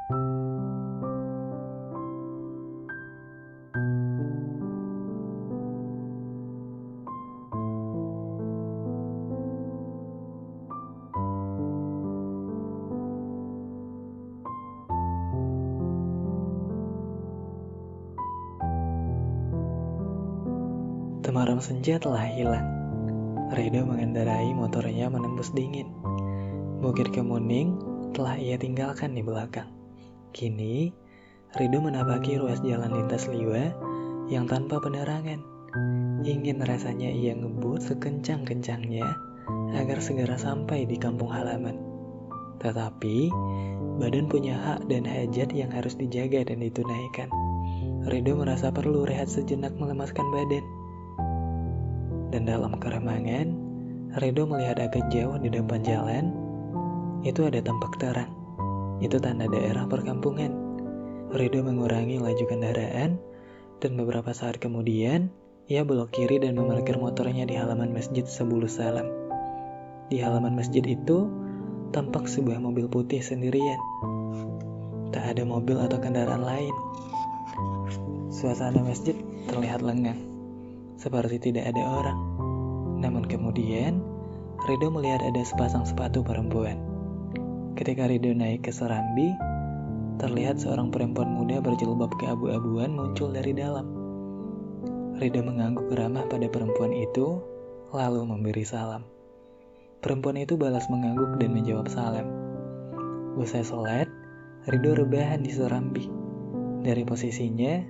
Temaram senja telah hilang. Ridho mengendarai motornya menembus dingin. Bukit Kemuning telah ia tinggalkan di belakang. Kini, Ridho menapaki ruas jalan lintas liwa yang tanpa penerangan. Ingin rasanya ia ngebut sekencang-kencangnya agar segera sampai di kampung halaman. Tetapi, badan punya hak dan hajat yang harus dijaga dan ditunaikan. Ridho merasa perlu rehat sejenak melemaskan badan. Dan dalam keremangan, Ridho melihat agak jauh di depan jalan, itu ada tampak terang. Itu tanda daerah perkampungan. Ridho mengurangi laju kendaraan, dan beberapa saat kemudian, ia belok kiri dan memarkir motornya di halaman Masjid Sebulus Salam. Di halaman masjid itu, tampak sebuah mobil putih sendirian. Tak ada mobil atau kendaraan lain. Suasana masjid terlihat lengang, seperti tidak ada orang. Namun kemudian, Ridho melihat ada sepasang sepatu perempuan. Ketika Ridho naik ke serambi, terlihat seorang perempuan muda berjilbab keabu-abuan muncul dari dalam. Ridho mengangguk ramah pada perempuan itu, lalu memberi salam. Perempuan itu balas mengangguk dan menjawab salam. Usai sholat, Ridho rebahan di serambi. Dari posisinya,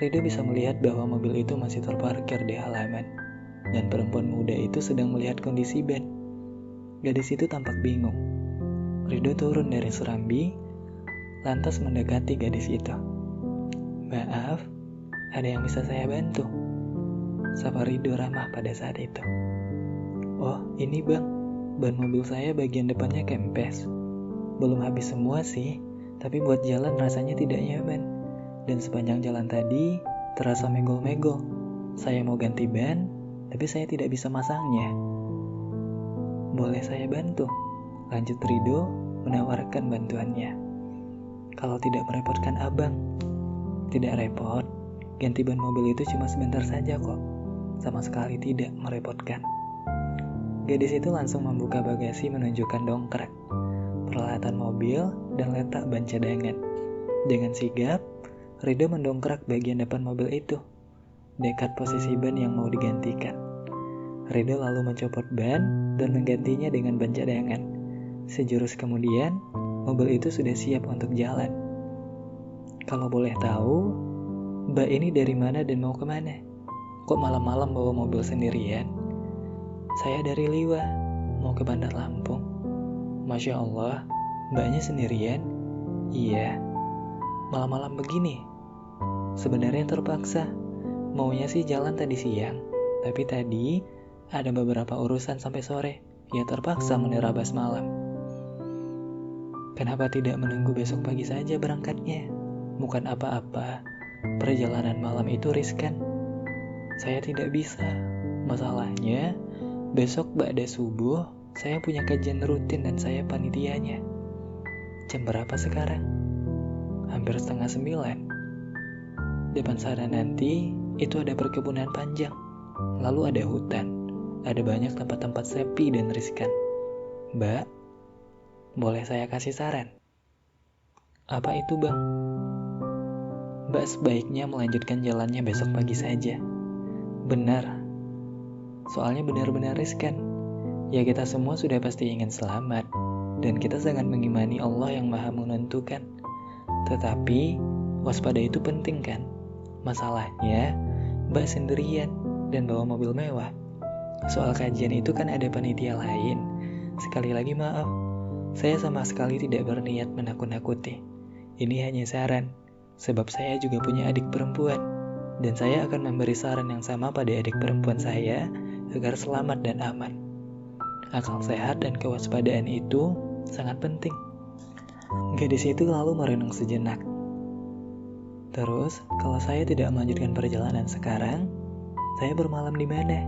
Ridho bisa melihat bahwa mobil itu masih terparkir di halaman, dan perempuan muda itu sedang melihat kondisi ban. Gadis itu tampak bingung. Ridho turun dari serambi, lantas mendekati gadis itu. "Maaf, ada yang bisa saya bantu?" sapa Ridho ramah pada saat itu. "Oh, ini bang, ban mobil saya bagian depannya kempes. Belum habis semua sih, tapi buat jalan rasanya tidak nyaman. Dan sepanjang jalan tadi, terasa megol-megol. Saya mau ganti ban, tapi saya tidak bisa masangnya. Boleh saya bantu?" lanjut Ridho menawarkan bantuannya. "Kalau tidak merepotkan abang." "Tidak repot, ganti ban mobil itu cuma sebentar saja kok. Sama sekali tidak merepotkan." Gadis itu langsung membuka bagasi menunjukkan dongkrak, peralatan mobil, dan letak ban cadangan. Dengan sigap, Ridho mendongkrak bagian depan mobil itu, dekat posisi ban yang mau digantikan. Ridho lalu mencopot ban dan menggantinya dengan ban cadangan. Sejurus kemudian, mobil itu sudah siap untuk jalan. "Kalau boleh tahu, Mbak ini dari mana dan mau kemana? Kok malam-malam bawa mobil sendirian?" "Saya dari Liwa, mau ke Bandar Lampung." "Masya Allah, Mbaknya sendirian?" "Iya." "Malam-malam begini?" "Sebenarnya terpaksa. Maunya sih jalan tadi siang, tapi tadi ada beberapa urusan sampai sore. Ya terpaksa menerabas malam." "Kenapa tidak menunggu besok pagi saja berangkatnya? Bukan apa-apa, perjalanan malam itu riskan." "Saya tidak bisa. Masalahnya, besok ba'da subuh, saya punya kajian rutin dan saya panitianya." "Jam berapa sekarang?" "Hampir 8:30. Depan sana nanti, itu ada perkebunan panjang. Lalu ada hutan. Ada banyak tempat-tempat sepi dan riskan." "Mbak, boleh saya kasih saran?" "Apa itu bang?" "Mbak sebaiknya melanjutkan jalannya besok pagi saja." "Benar. Soalnya benar-benar riskan. Ya kita semua sudah pasti ingin selamat, dan kita sangat mengimani Allah yang maha menentukan. Tetapi, waspada itu penting kan? Masalahnya, Mbak sendirian dan bawa mobil mewah. Soal kajian itu kan ada panitia lain. Sekali lagi maaf, saya sama sekali tidak berniat menakut-nakuti. Ini hanya saran, sebab saya juga punya adik perempuan, dan saya akan memberi saran yang sama pada adik perempuan saya agar selamat dan aman. Akal sehat dan kewaspadaan itu sangat penting." Gadis itu lalu merenung sejenak. "Terus, kalau saya tidak melanjutkan perjalanan sekarang, saya bermalam di mana?"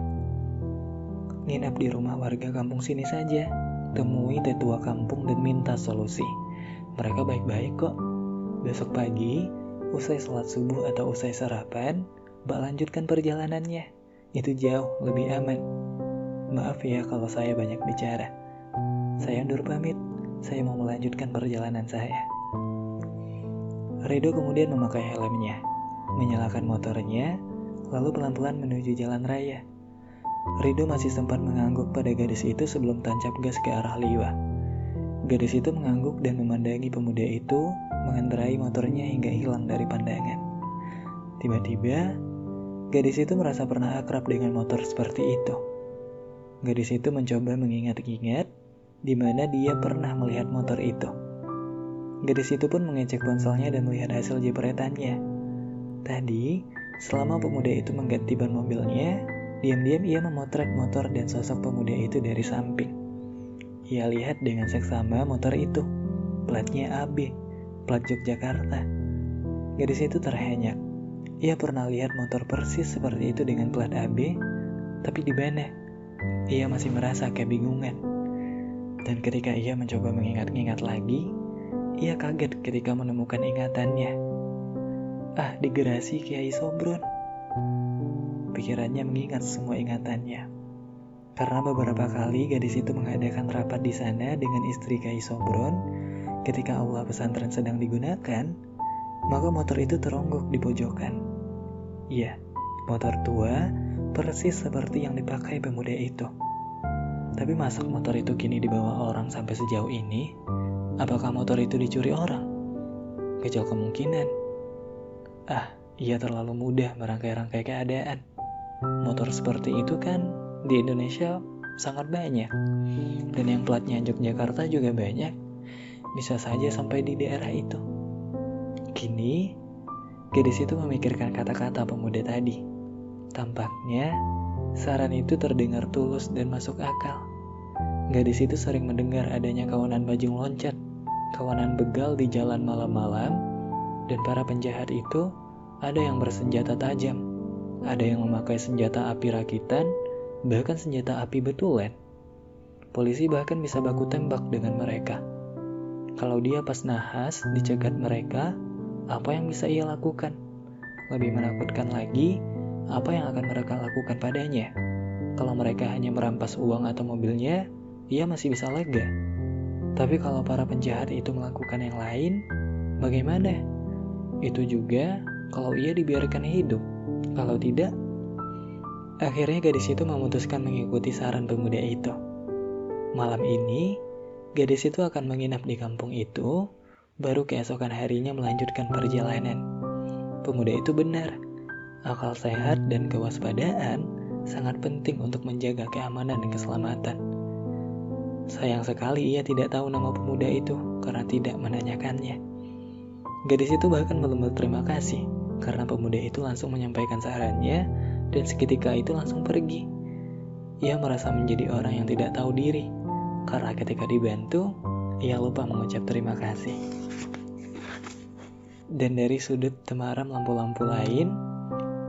"Nginap di rumah warga kampung sini saja. Temui tetua kampung dan minta solusi. Mereka baik-baik kok." Besok pagi, usai sholat subuh atau usai sarapan, Mbak lanjutkan perjalanannya. Itu jauh lebih aman. Maaf ya kalau saya banyak bicara. Saya undur pamit. Saya mau melanjutkan perjalanan saya. Rido kemudian memakai helmnya, menyalakan motornya, lalu pelan-pelan menuju jalan raya. Rido masih sempat mengangguk pada gadis itu sebelum tancap gas ke arah Liwa. Gadis itu mengangguk dan memandangi pemuda itu mengendarai motornya hingga hilang dari pandangan. Tiba-tiba, gadis itu merasa pernah akrab dengan motor seperti itu. Gadis itu mencoba mengingat-ingat di mana dia pernah melihat motor itu. Gadis itu pun mengecek ponselnya dan melihat hasil jepretannya. Tadi, selama pemuda itu mengganti ban mobilnya, diam-diam ia memotret motor dan sosok pemuda itu dari samping. Ia lihat dengan seksama motor itu, platnya AB, plat Yogyakarta. Gadis itu terhenyak. Ia pernah lihat motor persis seperti itu dengan plat AB, tapi di mana? Ia masih merasa kebingungan. Dan ketika ia mencoba mengingat-ingat lagi, ia kaget ketika menemukan ingatannya. Di Gerasi Kiai Sobron. Pikirannya mengingat semua ingatannya. Karena beberapa kali gadis itu mengadakan rapat di sana dengan istri Kiai Sobron, ketika aula pesantren sedang digunakan, maka motor itu teronggok di pojokan. Iya, motor tua persis seperti yang dipakai pemuda itu. Tapi masa motor itu kini dibawa orang sampai sejauh ini? Apakah motor itu dicuri orang? Kecil kemungkinan. Ia terlalu mudah merangkai-rangkai keadaan. Motor seperti itu kan di Indonesia sangat banyak. Dan yang platnya Yogyakarta juga banyak. Bisa saja sampai di daerah itu. Kini, gadis itu memikirkan kata-kata pemuda tadi. Tampaknya, saran itu terdengar tulus dan masuk akal. Gadis itu sering mendengar adanya kawanan bajing loncat, kawanan begal di jalan malam-malam, dan para penjahat itu ada yang bersenjata tajam, ada yang memakai senjata api rakitan, bahkan senjata api betulan. Polisi bahkan bisa baku tembak dengan mereka. Kalau dia pas nahas dicegat mereka, apa yang bisa ia lakukan? Lebih menakutkan lagi, apa yang akan mereka lakukan padanya? Kalau mereka hanya merampas uang atau mobilnya, ia masih bisa lega. Tapi kalau para penjahat itu melakukan yang lain, bagaimana? Itu juga kalau ia dibiarkan hidup. Kalau tidak, akhirnya gadis itu memutuskan mengikuti saran pemuda itu. Malam ini, gadis itu akan menginap di kampung itu, baru keesokan harinya melanjutkan perjalanan. Pemuda itu benar. Akal sehat dan kewaspadaan sangat penting untuk menjaga keamanan dan keselamatan. Sayang sekali ia tidak tahu nama pemuda itu karena tidak menanyakannya. Gadis itu bahkan belum berterima kasih karena pemuda itu langsung menyampaikan sarannya dan seketika itu langsung pergi. Ia merasa menjadi orang yang tidak tahu diri karena ketika dibantu, ia lupa mengucap terima kasih. Dan dari sudut temaram lampu-lampu lain,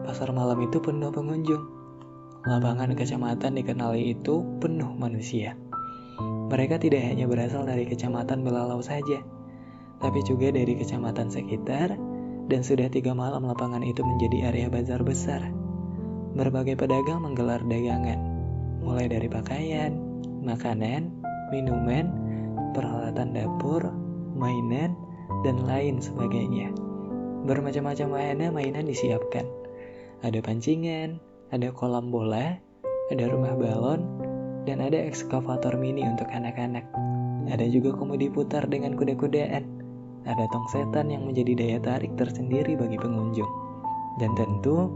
pasar malam itu penuh pengunjung. Lapangan kecamatan dikenali itu penuh manusia. Mereka tidak hanya berasal dari kecamatan Belalau saja, tapi juga dari kecamatan sekitar, dan sudah 3 malam lapangan itu menjadi area bazar besar. Berbagai pedagang menggelar dagangan, mulai dari pakaian, makanan, minuman, peralatan dapur, mainan, dan lain sebagainya. Bermacam-macam wahana mainan disiapkan. Ada pancingan, ada kolam bola, ada rumah balon, dan ada ekskavator mini untuk anak-anak. Ada juga komedi putar dengan kuda-kudaan. Ada tong setan yang menjadi daya tarik tersendiri bagi pengunjung. Dan tentu,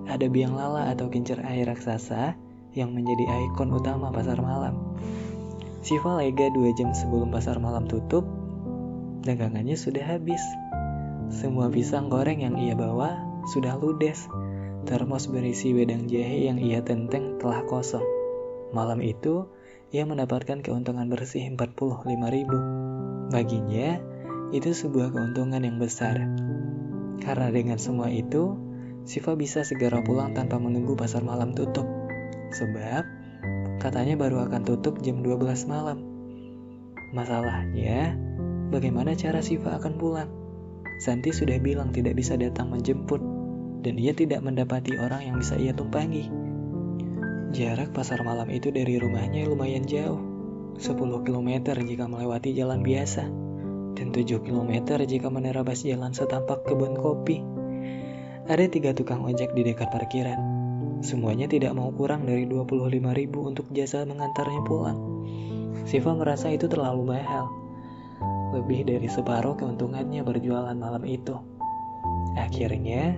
ada biang lala atau kincir air raksasa yang menjadi ikon utama pasar malam. Syifa lega 2 jam sebelum pasar malam tutup, dagangannya sudah habis. Semua pisang goreng yang ia bawa sudah ludes. Termos berisi wedang jahe yang ia tenteng telah kosong. Malam itu, ia mendapatkan keuntungan bersih 45.000. Baginya, itu sebuah keuntungan yang besar. Karena dengan semua itu, Syifa bisa segera pulang tanpa menunggu pasar malam tutup. Sebab, katanya baru akan tutup jam 12 malam. Masalahnya, bagaimana cara Syifa akan pulang? Santi sudah bilang tidak bisa datang menjemput, dan ia tidak mendapati orang yang bisa ia tumpangi. Jarak pasar malam itu dari rumahnya lumayan jauh, 10 km jika melewati jalan biasa, dan 7 km jika menerabas jalan setapak kebun kopi. Ada 3 tukang ojek di dekat parkiran. Semuanya tidak mau kurang dari 25.000 untuk jasa mengantarnya pulang. Siva merasa itu terlalu mahal. Lebih dari separuh keuntungannya berjualan malam itu. Akhirnya,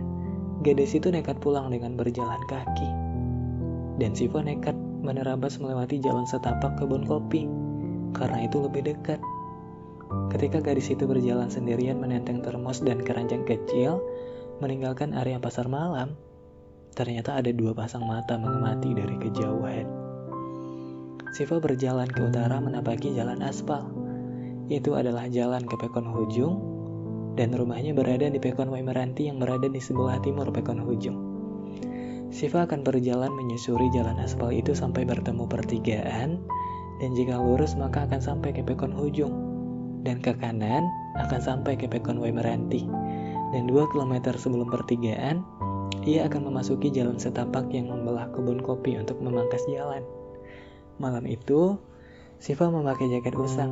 gadis itu nekat pulang dengan berjalan kaki. Dan Siva nekat menerabas melewati jalan setapak kebun kopi, karena itu lebih dekat. Ketika gadis itu berjalan sendirian menenteng termos dan keranjang kecil, meninggalkan area pasar malam, ternyata ada 2 pasang mata mengamati dari kejauhan. Siva berjalan ke utara menapaki jalan aspal. Itu adalah jalan ke Pekon Hujung, dan rumahnya berada di Pekon Way Meranti yang berada di sebelah timur Pekon Hujung. Siva akan berjalan menyusuri jalan aspal itu sampai bertemu pertigaan, dan jika lurus maka akan sampai ke Pekon Hujung, dan ke kanan akan sampai ke Pekon Way Meranti. Dan 2 km sebelum pertigaan, ia akan memasuki jalan setapak yang membelah kebun kopi untuk memangkas jalan. Malam itu, Siva memakai jaket usang,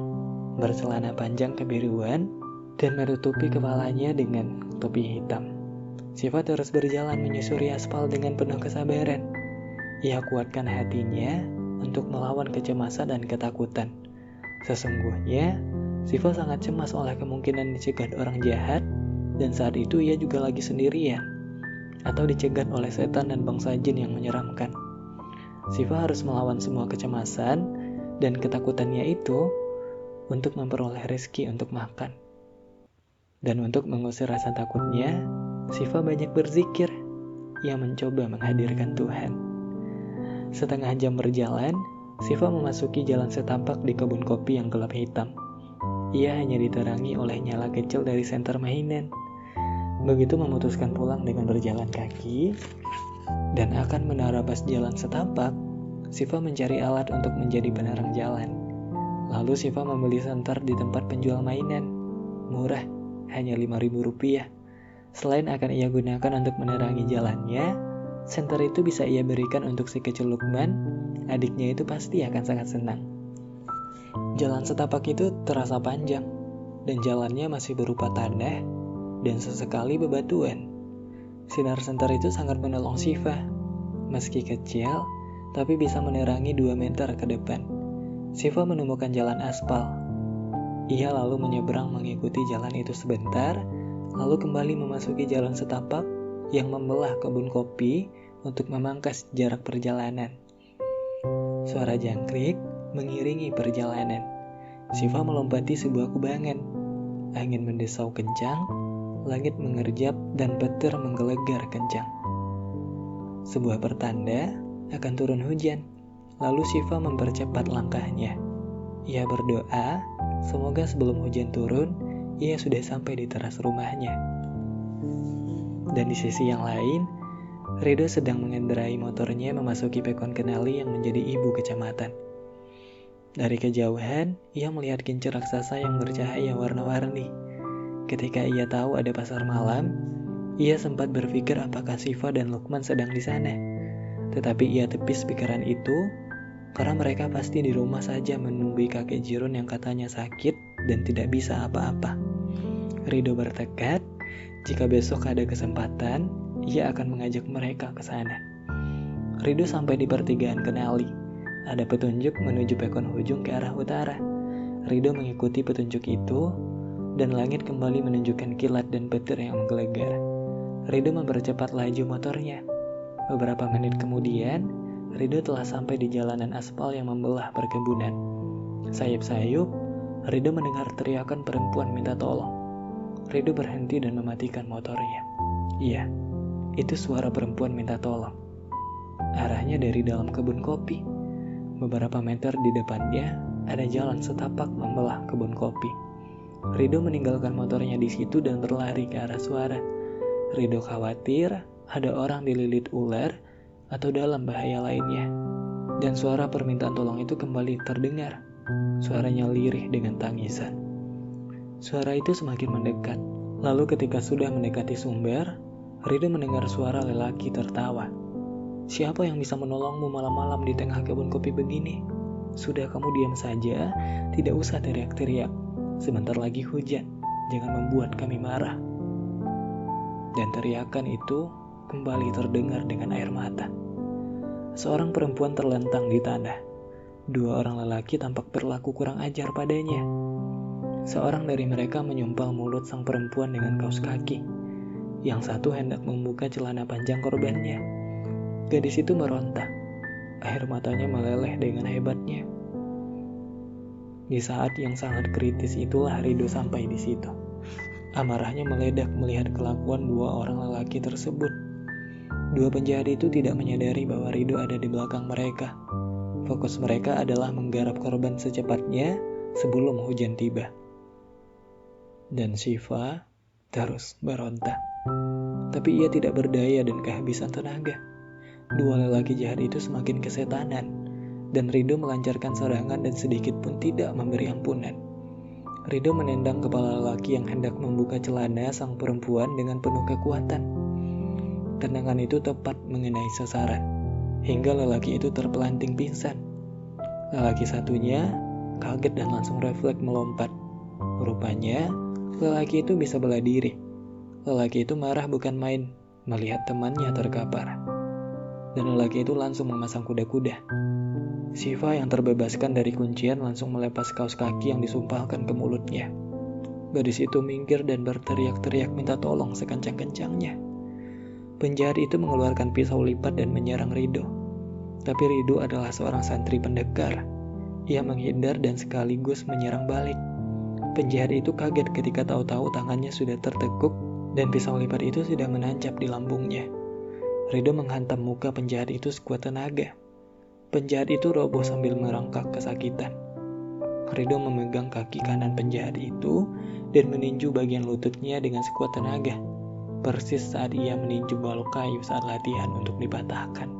bercelana panjang kebiruan, dan menutupi kepalanya dengan topi hitam. Siva terus berjalan menyusuri aspal dengan penuh kesabaran. Ia kuatkan hatinya untuk melawan kecemasan dan ketakutan. Sesungguhnya, Siva sangat cemas oleh kemungkinan dicegat orang jahat, dan saat itu ia juga lagi sendirian, atau dicegat oleh setan dan bangsa jin yang menyeramkan. Siva harus melawan semua kecemasan dan ketakutannya itu untuk memperoleh rezeki untuk makan. Dan untuk mengusir rasa takutnya, Siva banyak berzikir. Ia mencoba menghadirkan Tuhan. Setengah jam berjalan, Siva memasuki jalan setapak di kebun kopi yang gelap hitam. Ia hanya diterangi oleh nyala kecil dari senter mainan. Begitu memutuskan pulang dengan berjalan kaki dan akan menerabas jalan setapak, Siva mencari alat untuk menjadi penerang jalan. Lalu Siva membeli senter di tempat penjual mainan. Murah, hanya Rp5.000. Selain akan ia gunakan untuk menerangi jalannya, senter itu bisa ia berikan untuk si kecil Lukman. Adiknya itu pasti akan sangat senang. Jalan setapak itu terasa panjang, dan jalannya masih berupa tanah dan sesekali bebatuan. Sinar senter itu sangat menolong Siva. Meski kecil, tapi bisa menerangi 2 meter ke depan. Siva menemukan jalan aspal. Ia lalu menyeberang mengikuti jalan itu sebentar, lalu kembali memasuki jalan setapak yang membelah kebun kopi untuk memangkas jarak perjalanan. Suara jangkrik mengiringi perjalanan. Siva melompati sebuah kubangan. Angin mendesau kencang, langit mengerjap, dan petir menggelegar kencang. Sebuah pertanda akan turun hujan. Lalu Siva mempercepat langkahnya. Ia berdoa, semoga sebelum hujan turun, ia sudah sampai di teras rumahnya. Dan di sisi yang lain, Rido sedang mengendarai motornya memasuki Pekon Kenali yang menjadi ibu kecamatan. Dari kejauhan, ia melihat kincir raksasa yang bercahaya warna-warni. Ketika ia tahu ada pasar malam, ia sempat berpikir apakah Siva dan Lukman sedang di sana. Tetapi ia tepis pikiran itu, karena mereka pasti di rumah saja menunggui kakek Jirun yang katanya sakit dan tidak bisa apa-apa. Rido bertekad, jika besok ada kesempatan, ia akan mengajak mereka ke sana. Rido sampai di pertigaan Kenali. Ada petunjuk menuju Pekon Hujung ke arah utara. Rido mengikuti petunjuk itu, dan langit kembali menunjukkan kilat dan petir yang menggelegar. Rido mempercepat laju motornya. Beberapa menit kemudian, Rido telah sampai di jalanan aspal yang membelah perkebunan. Sayup-sayup, Rido mendengar teriakan perempuan minta tolong. Rido berhenti dan mematikan motornya. Iya, itu suara perempuan minta tolong. Arahnya dari dalam kebun kopi. Beberapa meter di depannya, ada jalan setapak membelah kebun kopi. Rido meninggalkan motornya di situ dan berlari ke arah suara. Rido khawatir ada orang dililit ular atau dalam bahaya lainnya. Dan suara permintaan tolong itu kembali terdengar. Suaranya lirih dengan tangisan. Suara itu semakin mendekat, Lalu ketika sudah mendekati sumber, Rido mendengar suara lelaki tertawa. "Siapa yang bisa menolongmu malam-malam di tengah kebun kopi begini? Sudah, kamu diam saja, tidak usah teriak-teriak. Sebentar lagi hujan, jangan membuat kami marah." Dan teriakan itu kembali terdengar dengan air mata. Seorang perempuan terlentang di tanah. Dua orang lelaki tampak berlaku kurang ajar padanya. Seorang dari mereka menyumpal mulut sang perempuan dengan kaos kaki. Yang satu hendak membuka celana panjang korbannya. Gadis itu meronta. Air matanya meleleh dengan hebatnya. Di saat yang sangat kritis itulah Rido sampai di situ. Amarahnya meledak melihat kelakuan dua orang lelaki tersebut. Dua penjahat itu tidak menyadari bahwa Rido ada di belakang mereka. Fokus mereka adalah menggarap korban secepatnya sebelum hujan tiba. Dan Syifa terus berontak. Tapi ia tidak berdaya dan kehabisan tenaga. Dua lelaki jahat itu semakin kesetanan, dan Rido melancarkan serangan dan sedikit pun tidak memberi ampunan. Rido menendang kepala lelaki yang hendak membuka celana sang perempuan dengan penuh kekuatan. Tendangan itu tepat mengenai sasaran, hingga lelaki itu terpelanting pingsan. Lelaki satunya kaget dan langsung refleks melompat. Rupanya, lelaki itu bisa bela diri. Lelaki itu marah bukan main melihat temannya terkapar. Dan lelaki itu langsung memasang kuda-kuda. Syifa yang terbebaskan dari kuncian langsung melepas kaos kaki yang disumpalkan ke mulutnya. Gadis itu minggir dan berteriak-teriak minta tolong sekencang-kencangnya. Penjahat itu mengeluarkan pisau lipat dan menyerang Rido. Tapi Rido adalah seorang santri pendekar. Ia menghindar dan sekaligus menyerang balik. Penjahat itu kaget ketika tahu-tahu tangannya sudah tertekuk dan pisau lipat itu sudah menancap di lambungnya. Rido menghantam muka penjahat itu sekuat tenaga. Penjahat itu roboh sambil merangkak kesakitan. Rido memegang kaki kanan penjahat itu dan meninju bagian lututnya dengan sekuat tenaga. Persis saat ia meninju balok kayu saat latihan untuk dipatahkan.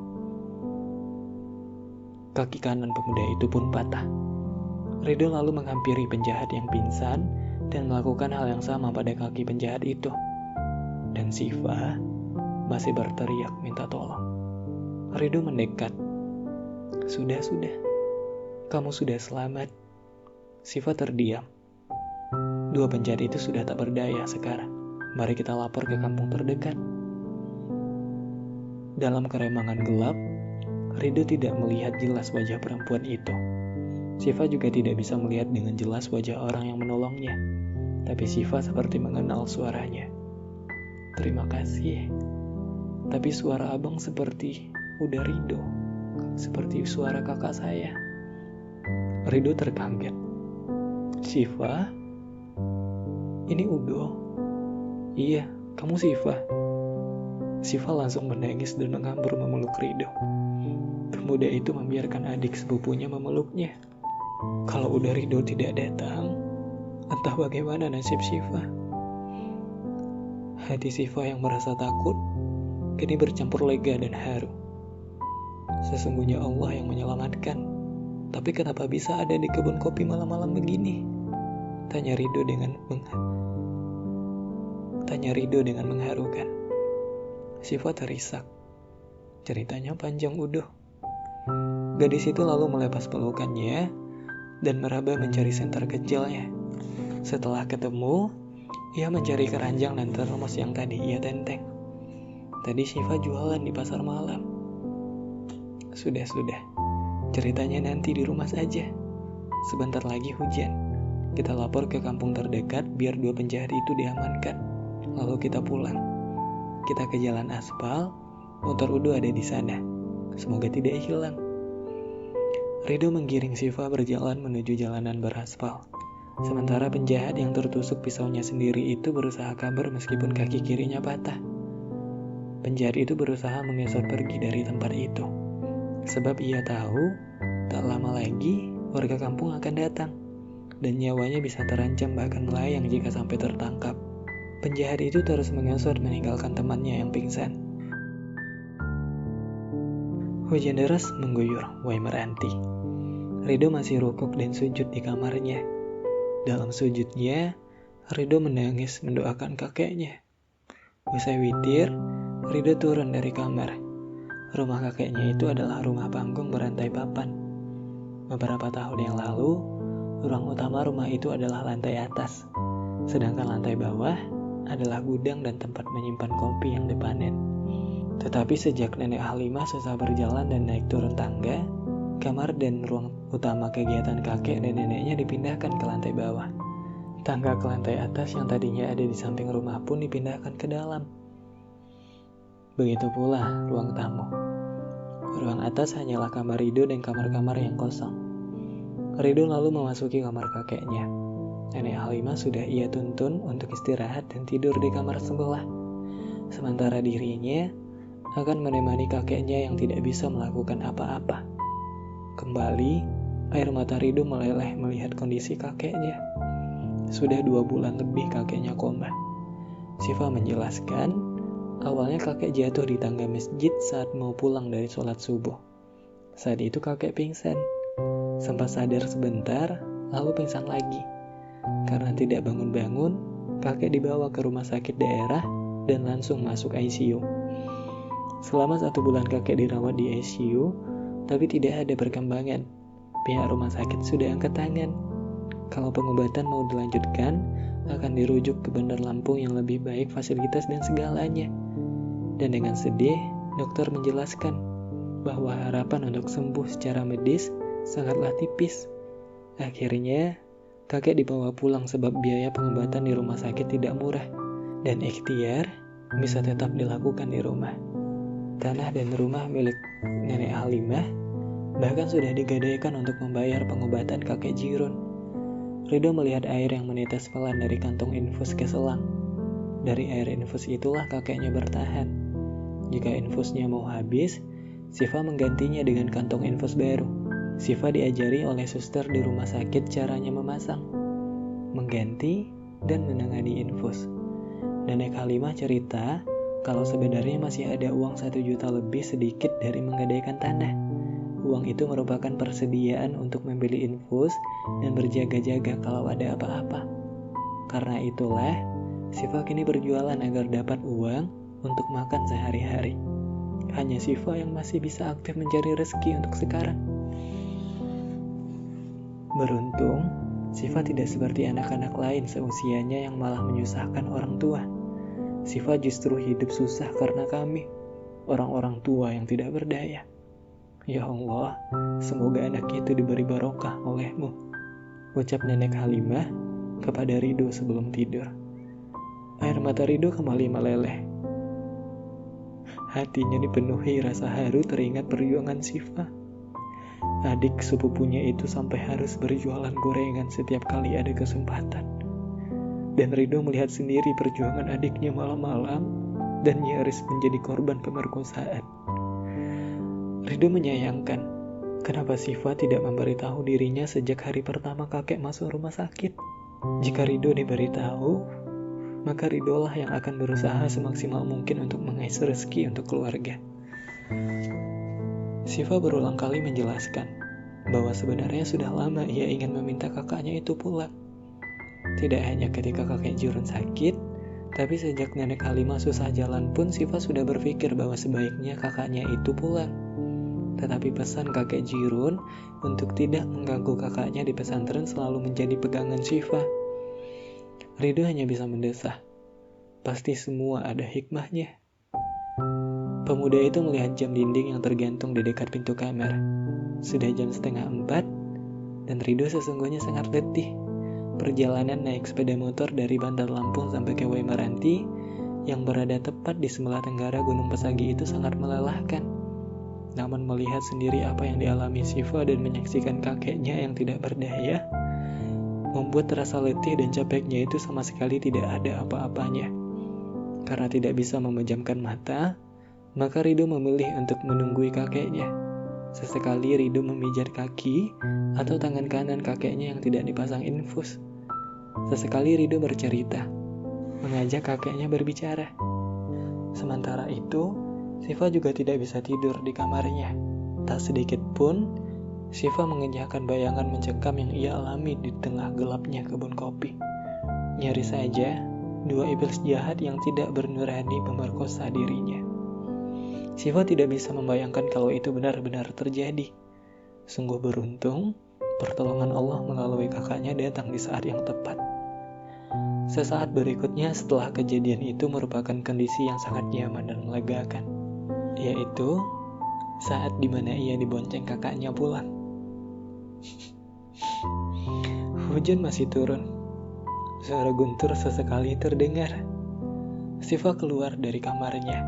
Kaki kanan pemuda itu pun patah. Rido lalu menghampiri penjahat yang pingsan dan melakukan hal yang sama pada kaki penjahat itu. Dan Syifa masih berteriak minta tolong. Rido mendekat. Sudah, kamu sudah selamat." Syifa terdiam. Dua penjahat itu sudah tak berdaya sekarang. Mari kita lapor ke kampung terdekat. Dalam keremangan gelap, Rido tidak melihat jelas wajah perempuan itu. Syifa juga tidak bisa melihat dengan jelas wajah orang yang menolongnya. Tapi Syifa seperti mengenal suaranya. "Terima kasih. Tapi suara abang seperti udah Rido. Seperti suara kakak saya." Rido terkaget. "Syifa? Ini Udo?" "Iya, kamu Syifa." Syifa langsung menangis dan menghambur memeluk Rido. Pemuda itu membiarkan adik sepupunya memeluknya. Kalau udah Rido tidak datang, entah bagaimana nasib Syifa. Hati Syifa yang merasa takut kini bercampur lega dan haru. Sesungguhnya Allah yang menyelamatkan. Tapi kenapa bisa ada di kebun kopi malam-malam begini? Tanya Rido dengan mengharukan. Syifa terisak. Ceritanya panjang Udo. Gadis itu lalu melepas pelukannya dan meraba mencari senter kecilnya. Setelah ketemu, ia mencari keranjang dan termos yang tadi ia tenteng. Tadi Syifa jualan di pasar malam. Sudah. Ceritanya nanti di rumah saja. Sebentar lagi hujan. Kita lapor ke kampung terdekat biar dua penjahat itu diamankan. Lalu kita pulang. Kita ke jalan aspal. Motor Udo ada di sana. Semoga tidak hilang. Rido menggiring Syifa berjalan menuju jalanan beraspal. Sementara penjahat yang tertusuk pisaunya sendiri itu berusaha kabur meskipun kaki kirinya patah. Penjahat itu berusaha mengesot pergi dari tempat itu. Sebab ia tahu tak lama lagi warga kampung akan datang. Dan nyawanya bisa terancam bahkan melayang jika sampai tertangkap. Penjahat itu terus mengesot meninggalkan temannya yang pingsan. Hujan deras mengguyur Waimeranti. Rido masih rukuk dan sujud di kamarnya. Dalam sujudnya, Rido menangis mendoakan kakeknya. Usai witir, Rido turun dari kamar. Rumah kakeknya itu adalah rumah panggung berantai papan. Beberapa tahun yang lalu, ruang utama rumah itu adalah lantai atas, sedangkan lantai bawah adalah gudang dan tempat menyimpan kopi yang dipanen. Tetapi sejak nenek Halimah susah berjalan dan naik turun tangga, kamar dan ruang utama kegiatan kakek dan neneknya dipindahkan ke lantai bawah. Tangga ke lantai atas yang tadinya ada di samping rumah pun dipindahkan ke dalam. Begitu pula ruang tamu. Ruang atas hanyalah kamar Rido dan kamar-kamar yang kosong. Rido lalu memasuki kamar kakeknya. Nenek Halimah sudah ia tuntun untuk istirahat dan tidur di kamar sebelah. Sementara dirinya akan menemani kakeknya yang tidak bisa melakukan apa-apa. Kembali, air mata Rido meleleh melihat kondisi kakeknya. Sudah 2 bulan lebih kakeknya koma. Siva menjelaskan, awalnya kakek jatuh di tangga masjid saat mau pulang dari sholat subuh. Saat itu kakek pingsan. Sempat sadar sebentar, lalu pingsan lagi. Karena tidak bangun-bangun, kakek dibawa ke rumah sakit daerah dan langsung masuk ICU. Selama 1 bulan kakek dirawat di ICU, tapi tidak ada perkembangan. Pihak rumah sakit sudah angkat tangan. Kalau pengobatan mau dilanjutkan, akan dirujuk ke Bandar Lampung yang lebih baik fasilitas dan segalanya. Dan dengan sedih, dokter menjelaskan bahwa harapan untuk sembuh secara medis sangatlah tipis. Akhirnya, kakek dibawa pulang sebab biaya pengobatan di rumah sakit tidak murah. Dan ikhtiar bisa tetap dilakukan di rumah. Tanah dan rumah milik nenek Halimah bahkan sudah digadaikan untuk membayar pengobatan kakek Jirun. Rido melihat air yang menetes pelan dari kantong infus ke selang. Dari air infus itulah kakeknya bertahan. Jika infusnya mau habis, Siva menggantinya dengan kantong infus baru. Siva diajari oleh suster di rumah sakit caranya memasang, mengganti, dan menangani infus. Nenek Halimah cerita kalau sebenarnya masih ada uang 1 juta lebih sedikit dari menggadaikan tanah. Uang itu merupakan persediaan untuk membeli infus dan berjaga-jaga kalau ada apa-apa. Karena itulah, Siva kini berjualan agar dapat uang untuk makan sehari-hari. Hanya Siva yang masih bisa aktif mencari rezeki untuk sekarang. Beruntung, Siva tidak seperti anak-anak lain seusianya yang malah menyusahkan orang tua. Siva justru hidup susah karena kami, orang-orang tua yang tidak berdaya. Ya Allah, semoga anak itu diberi barokah oleh-Mu, ucap nenek Halimah kepada Rido sebelum tidur. Air mata Rido kembali meleleh. Hatinya dipenuhi rasa haru teringat perjuangan Siva. Adik sepupunya itu sampai harus berjualan gorengan setiap kali ada kesempatan. Dan Rido melihat sendiri perjuangan adiknya malam-malam dan nyaris menjadi korban pemerkosaan. Rido menyayangkan kenapa Siva tidak memberitahu dirinya sejak hari pertama kakek masuk rumah sakit. Jika Rido diberitahu, maka Ridolah yang akan berusaha semaksimal mungkin untuk mengais rezeki untuk keluarga. Siva berulang kali menjelaskan bahwa sebenarnya sudah lama ia ingin meminta kakaknya itu pulang. Tidak hanya ketika kakek Jirun sakit, tapi sejak nenek Halimah susah jalan pun Siva sudah berpikir bahwa sebaiknya kakaknya itu pulang. Tetapi pesan kakek Jirun untuk tidak mengganggu kakaknya di pesantren selalu menjadi pegangan Siva. Rido hanya bisa mendesah. Pasti semua ada hikmahnya. Pemuda itu melihat jam dinding yang tergantung di dekat pintu kamar. Sudah jam 3:30 dan Rido sesungguhnya sangat letih. Perjalanan naik sepeda motor dari Bandar Lampung sampai ke Meranti yang berada tepat di sebelah tenggara Gunung Pesagi itu sangat melelahkan. Namun melihat sendiri apa yang dialami Siva dan menyaksikan kakeknya yang tidak berdaya, membuat rasa letih dan capeknya itu sama sekali tidak ada apa-apanya. Karena tidak bisa memejamkan mata, maka Rido memilih untuk menunggui kakeknya. Sesekali Rido memijat kaki atau tangan kanan kakeknya yang tidak dipasang infus. Sesekali Rido bercerita, mengajak kakeknya berbicara. Sementara itu, Siva juga tidak bisa tidur di kamarnya. Tak sedikit pun, Siva mengenyahkan bayangan mencekam yang ia alami di tengah gelapnya kebun kopi. Nyaris saja, dua iblis jahat yang tidak bernurani memerkosa dirinya. Syifa tidak bisa membayangkan kalau itu benar-benar terjadi. Sungguh beruntung, pertolongan Allah melalui kakaknya datang di saat yang tepat. Sesaat berikutnya setelah kejadian itu merupakan kondisi yang sangat nyaman dan melegakan, yaitu saat dimana ia dibonceng kakaknya pulang. Hujan masih turun. Suara guntur sesekali terdengar. Syifa keluar dari kamarnya,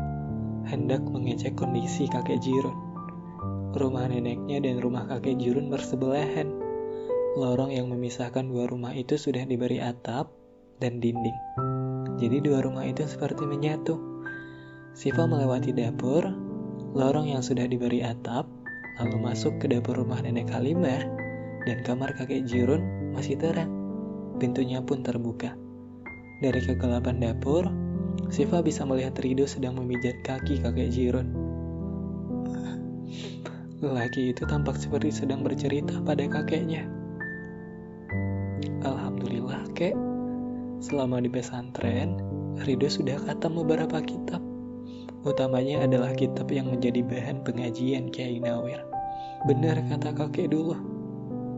hendak mengecek kondisi kakek Jirun. Rumah neneknya dan rumah kakek Jirun bersebelahan. Lorong yang memisahkan dua rumah itu sudah diberi atap dan dinding. Jadi dua rumah itu seperti menyatu. Syifa melewati dapur, lorong yang sudah diberi atap, lalu masuk ke dapur rumah nenek Halimah, dan kamar kakek Jirun masih terang. Pintunya pun terbuka. Dari kegelapan dapur, Syifa bisa melihat Rido sedang memijat kaki kakek Jirun. Lelaki itu tampak seperti sedang bercerita pada kakeknya. Alhamdulillah, kek. Selama di pesantren, Rido sudah khatam beberapa kitab. Utamanya adalah kitab yang menjadi bahan pengajian Kiai Nawir. Benar kata kakek dulu,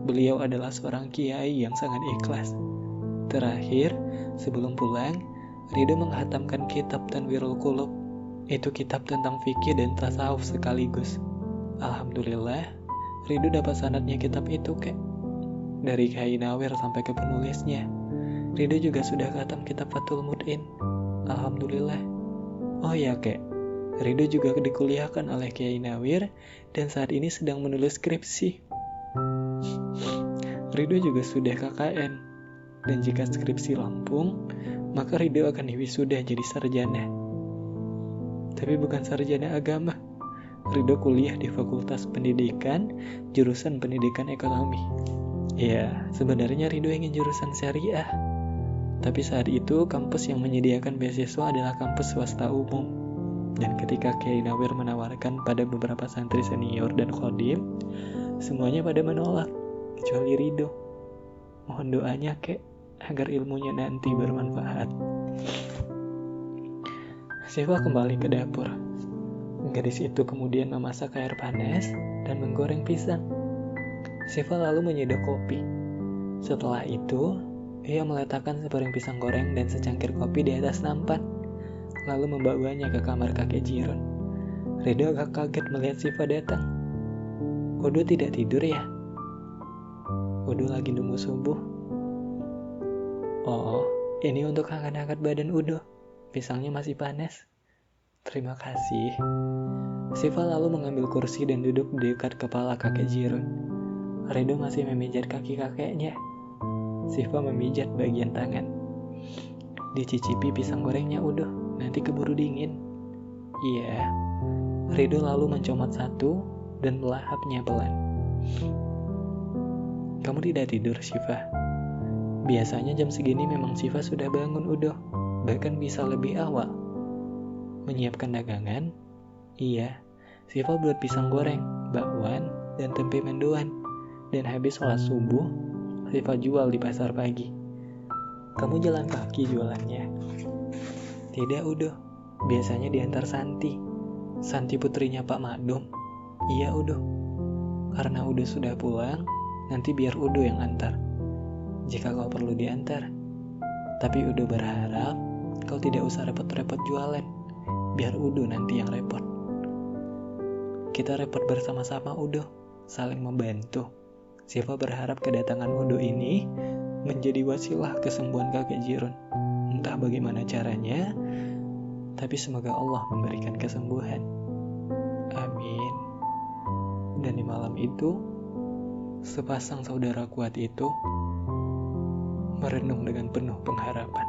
beliau adalah seorang kiai yang sangat ikhlas. Terakhir, sebelum pulang, Rido menghatamkan kitab Tanwirul Qulub. Itu kitab tentang fikih dan tasawuf sekaligus. Alhamdulillah, Rido dapat sanadnya kitab itu, kek. Dari Kiai Nawir sampai ke penulisnya. Rido juga sudah khatam kitab Fathul Mud'in. Alhamdulillah. Oh ya, kek. Rido juga dikuliahkan oleh Kiai Nawir dan saat ini sedang menulis skripsi. Rido juga sudah KKN. Dan jika skripsi rampung, maka Rido akan diwisuda jadi sarjana. Tapi bukan sarjana agama. Rido kuliah di Fakultas Pendidikan, jurusan Pendidikan Ekonomi. Ya, sebenarnya Rido ingin jurusan syariah. Tapi saat itu kampus yang menyediakan beasiswa adalah kampus swasta umum. Dan ketika Kiai Nawir menawarkan pada beberapa santri senior dan khodim, semuanya pada menolak, kecuali Rido. Mohon doanya, kek, agar ilmunya nanti bermanfaat. Syifa kembali ke dapur. Gadis itu kemudian memasak air panas dan menggoreng pisang. Syifa lalu menyedok kopi. Setelah itu, ia meletakkan sepiring pisang goreng dan secangkir kopi di atas nampan, lalu membawanya ke kamar kakek Jirun. Rido agak kaget melihat Syifa datang. Udo tidak tidur ya? Udo lagi nunggu subuh. Oh, ini untuk hangat-hangat badan Udo. Pisangnya masih panas. Terima kasih. Syifa lalu mengambil kursi dan duduk di dekat kepala kakek Jirun. Rido masih memijat kaki kakeknya. Syifa memijat bagian tangan. Dicicipi pisang gorengnya Udo, nanti keburu dingin. Iya. Rido lalu mencomot satu dan melahapnya pelan. Kamu tidak tidur, Syifa? Biasanya jam segini memang Syifa sudah bangun Udo, bahkan bisa lebih awal. Menyiapkan dagangan? Iya, Syifa buat pisang goreng, bakwan, dan tempe mendoan. Dan habis sholat subuh, Syifa jual di pasar pagi. Kamu jalan kaki jualannya? Tidak, Udo. Biasanya diantar Santi. Santi putrinya Pak Madum. Iya, Udo. Karena Udo sudah pulang, nanti biar Udo yang antar. Jika kau perlu diantar. Tapi Udo berharap kau tidak usah repot-repot jualan. Biar Udo nanti yang repot. Kita repot bersama-sama, Udo. Saling membantu. Syifa berharap kedatangan Udo ini menjadi wasilah kesembuhan kakek Jirun. Entah bagaimana caranya, tapi semoga Allah memberikan kesembuhan. Amin. Dan di malam itu, sepasang saudara kuat itu merenung dengan penuh pengharapan.